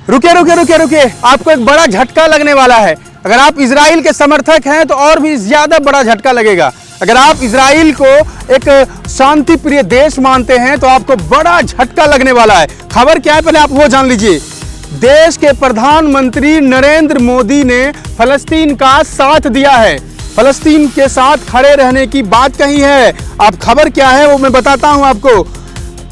रुके रुके रुके रुके, आपको एक बड़ा झटका लगने वाला है। अगर आप इजराइल के समर्थक हैं तो और भी ज्यादा बड़ा झटका लगेगा। अगर आप इजराइल को एक शांति प्रिय देश मानते हैं तो आपको बड़ा झटका लगने वाला है। खबर क्या है पहले आप वो जान लीजिए। देश के प्रधानमंत्री नरेंद्र मोदी ने फलस्तीन का साथ दिया है, फलस्तीन के साथ खड़े रहने की बात कही है। अब खबर क्या है वो मैं बताता हूं आपको।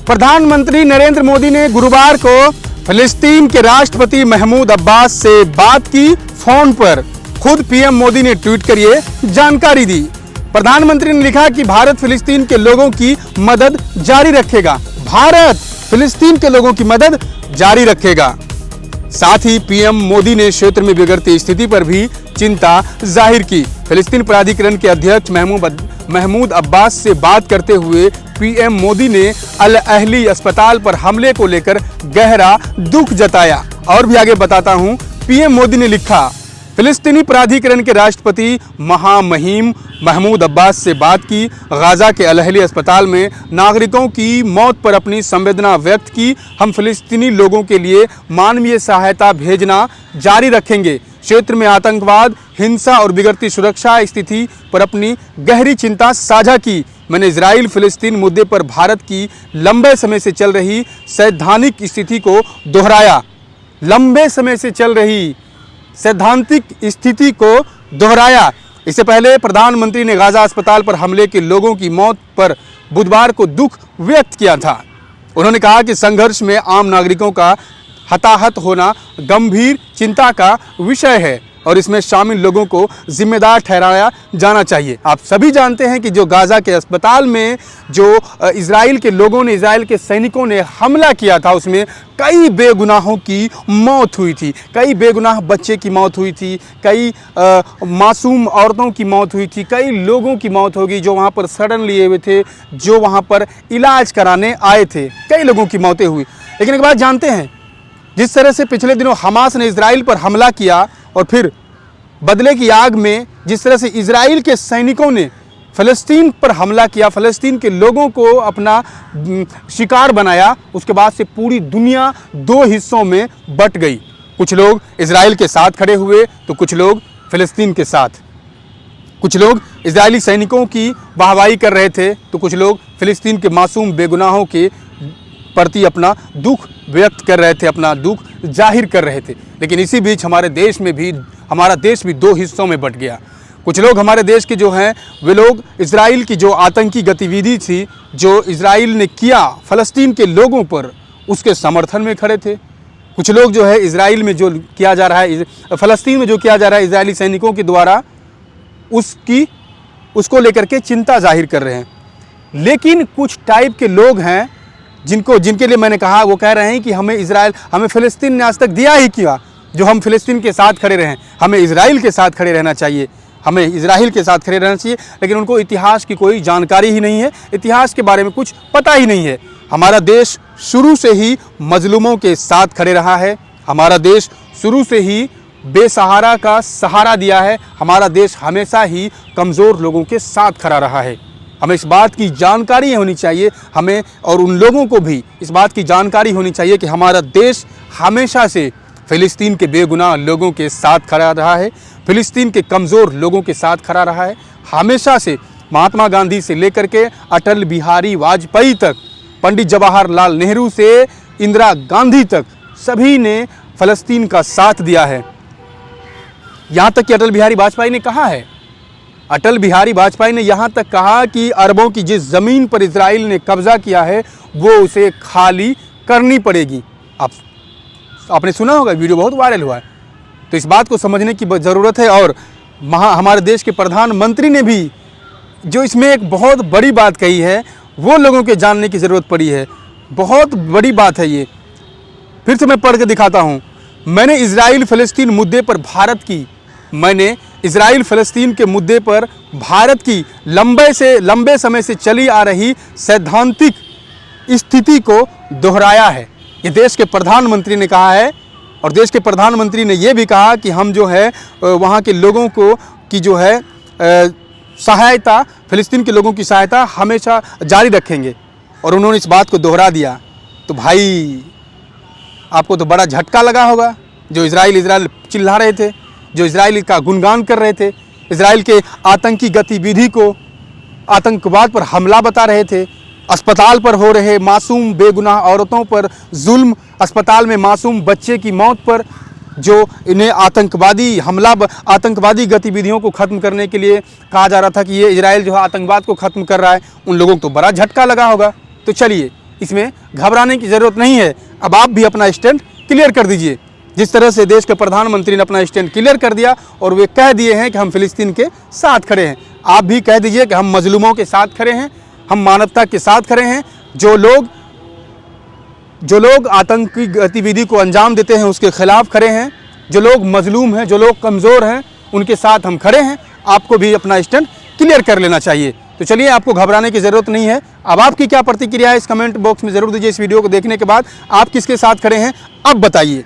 प्रधानमंत्री नरेंद्र मोदी ने गुरुवार को फिलिस्तीन के राष्ट्रपति महमूद अब्बास से बात की फोन पर। खुद पीएम मोदी ने ट्वीट कर ये जानकारी दी। प्रधानमंत्री ने लिखा कि भारत फिलिस्तीन के लोगों की मदद जारी रखेगा। भारत फिलिस्तीन के लोगों की मदद जारी रखेगा। साथ ही पीएम मोदी ने क्षेत्र में बिगड़ती स्थिति पर भी चिंता जाहिर की। फिलिस्तीन प्राधिकरण के अध्यक्ष महमूद अब्बास से बात करते हुए पीएम मोदी ने अल अहली अस्पताल पर हमले को लेकर गहरा दुख जताया। और भी आगे बताता हूं, पीएम मोदी ने लिखा, फिलिस्तीनी प्राधिकरण के राष्ट्रपति महामहिम महमूद अब्बास से बात की। गाजा के अल अहली अस्पताल में नागरिकों की मौत पर अपनी संवेदना व्यक्त की। हम फिलिस्तीनी लोगों के लिए मानवीय सहायता भेजना जारी रखेंगे। क्षेत्र में आतंकवाद, हिंसा और बिगड़ती सुरक्षा स्थिति पर अपनी गहरी चिंता साझा की। मैंने इजराइल फिलिस्तीन मुद्दे पर भारत की लंबे समय से चल रही सैद्धांतिक स्थिति को दोहराया। लंबे समय से चल रही सैद्धांतिक स्थिति को दोहराया। इससे पहले प्रधानमंत्री ने गाजा अस्पताल पर हमले के लोगों की मौत पर बुधवार को दुख व्यक्त किया था। उन्होंने कहा कि संघर्ष में आम नागरिकों का हताहत होना गंभीर चिंता का विषय है और इसमें शामिल लोगों को जिम्मेदार ठहराया जाना चाहिए। आप सभी जानते हैं कि जो गाजा के अस्पताल में जो इजराइल के लोगों ने, इजराइल के सैनिकों ने हमला किया था, उसमें कई बेगुनाहों की मौत हुई थी, कई बेगुनाह बच्चे की मौत हुई थी, कई मासूम औरतों की मौत हुई थी, कई लोगों की मौत होगी जो वहाँ पर सडन लिए हुए थे, जो वहाँ पर इलाज कराने आए थे। कई लोगों की मौतें हुई। लेकिन एक बात जानते हैं, जिस तरह से पिछले दिनों हमास ने इजराइल पर हमला किया और फिर बदले की आग में जिस तरह से इजराइल के सैनिकों ने फ़लस्तीन पर हमला किया, फ़लस्तीन के लोगों को अपना शिकार बनाया, उसके बाद से पूरी दुनिया दो हिस्सों में बट गई। कुछ लोग इजराइल के साथ खड़े हुए तो कुछ लोग फ़लस्तीन के साथ। कुछ लोग इजरायली सैनिकों की वाहवाही कर रहे थे तो कुछ लोग फ़लस्तीन के मासूम बेगुनाहों के प्रति अपना दुख व्यक्त कर रहे थे, अपना दुख जाहिर कर रहे थे। लेकिन इसी बीच हमारे देश में भी, हमारा देश भी दो हिस्सों में बट गया। कुछ लोग हमारे देश के जो हैं वे लोग इजराइल की जो आतंकी गतिविधि थी, जो इजराइल ने किया फ़लस्तीन के लोगों पर, उसके समर्थन में खड़े थे। कुछ लोग जो है इजराइल में जो किया जा रहा है, फ़लस्तीन में जो किया जा रहा है इजरायली सैनिकों के द्वारा, उसको लेकर के चिंता जाहिर कर रहे हैं। लेकिन कुछ टाइप के लोग हैं जिनके लिए मैंने कहा, वो कह रहे हैं कि हमें फ़लस्तीन ने आज तक दिया ही क्या जो हम फ़लस्तीन के साथ खड़े रहें, हमें इजराइल के साथ खड़े रहना चाहिए, हमें इजराइल के साथ खड़े रहना चाहिए। लेकिन उनको इतिहास की कोई जानकारी ही नहीं है, इतिहास के बारे में कुछ पता ही नहीं है। हमारा देश शुरू से ही मजलूमों के साथ खड़े रहा है, हमारा देश शुरू से ही बेसहारा का सहारा दिया है, हमारा देश हमेशा ही कमज़ोर लोगों के साथ खड़ा रहा है। हमें इस बात की जानकारी होनी चाहिए, हमें और उन लोगों को भी इस बात की जानकारी होनी चाहिए कि हमारा देश हमेशा से फ़लस्तीन के बेगुनाह लोगों के साथ खड़ा रहा है, फ़लस्तीन के कमज़ोर लोगों के साथ खड़ा रहा है। हमेशा से महात्मा गांधी से लेकर के अटल बिहारी वाजपेयी तक, पंडित जवाहरलाल नेहरू से इंदिरा गांधी तक, सभी ने फ़लस्तीन का साथ दिया है। यहाँ तक कि अटल बिहारी वाजपेयी ने कहा है, अटल बिहारी वाजपेयी ने यहाँ तक कहा कि अरबों की जिस ज़मीन पर इजराइल ने कब्ज़ा किया है वो उसे खाली करनी पड़ेगी। आपने सुना होगा, वीडियो बहुत वायरल हुआ है। तो इस बात को समझने की ज़रूरत है। और हमारे देश के प्रधानमंत्री ने भी जो इसमें एक बहुत बड़ी बात कही है, वो लोगों के जानने की ज़रूरत पड़ी है। बहुत बड़ी बात है ये। फिर से मैं पढ़ के दिखाता हूँ। मैंने इजराइल फ़लस्तीन मुद्दे पर फ़लस्तीन के मुद्दे पर भारत की लंबे समय से चली आ रही सैद्धांतिक स्थिति को दोहराया है। ये देश के प्रधानमंत्री ने कहा है। और देश के प्रधानमंत्री ने यह भी कहा कि हम जो है वहाँ के लोगों को की जो है सहायता, फ़लस्तीन के लोगों की सहायता हमेशा जारी रखेंगे। और उन्होंने इस बात को दोहरा दिया। तो भाई आपको तो बड़ा झटका लगा होगा। जो इजराइल चिल्ला रहे थे, जो इजराइल का गुणगान कर रहे थे, इजराइल के आतंकी गतिविधि को आतंकवाद पर हमला बता रहे थे, अस्पताल पर हो रहे मासूम बेगुनाह औरतों पर जुल्म, अस्पताल में मासूम बच्चे की मौत पर जो इन्हें आतंकवादी गतिविधियों को ख़त्म करने के लिए कहा जा रहा था कि ये इजराइल जो है आतंकवाद को ख़त्म कर रहा है, उन लोगों को तो बड़ा झटका लगा होगा। तो चलिए, इसमें घबराने की ज़रूरत नहीं है। अब आप भी अपना स्टैंड क्लियर कर दीजिए। जिस तरह से देश के प्रधानमंत्री ने अपना स्टैंड क्लियर कर दिया और वे कह दिए हैं कि हम फिलिस्तीन के साथ खड़े हैं, आप भी कह दीजिए कि हम मजलूमों के साथ खड़े हैं, हम मानवता के साथ खड़े हैं। जो लोग आतंकी गतिविधि को अंजाम देते हैं उसके खिलाफ खड़े हैं, जो लोग मजलूम हैं, जो लोग कमज़ोर हैं, उनके साथ हम खड़े हैं। आपको भी अपना स्टैंड क्लियर कर लेना चाहिए। तो चलिए, आपको घबराने की ज़रूरत नहीं है। अब आपकी क्या प्रतिक्रिया है इस कमेंट बॉक्स में ज़रूर दीजिए। इस वीडियो को देखने के बाद आप किसके साथ खड़े हैं अब बताइए।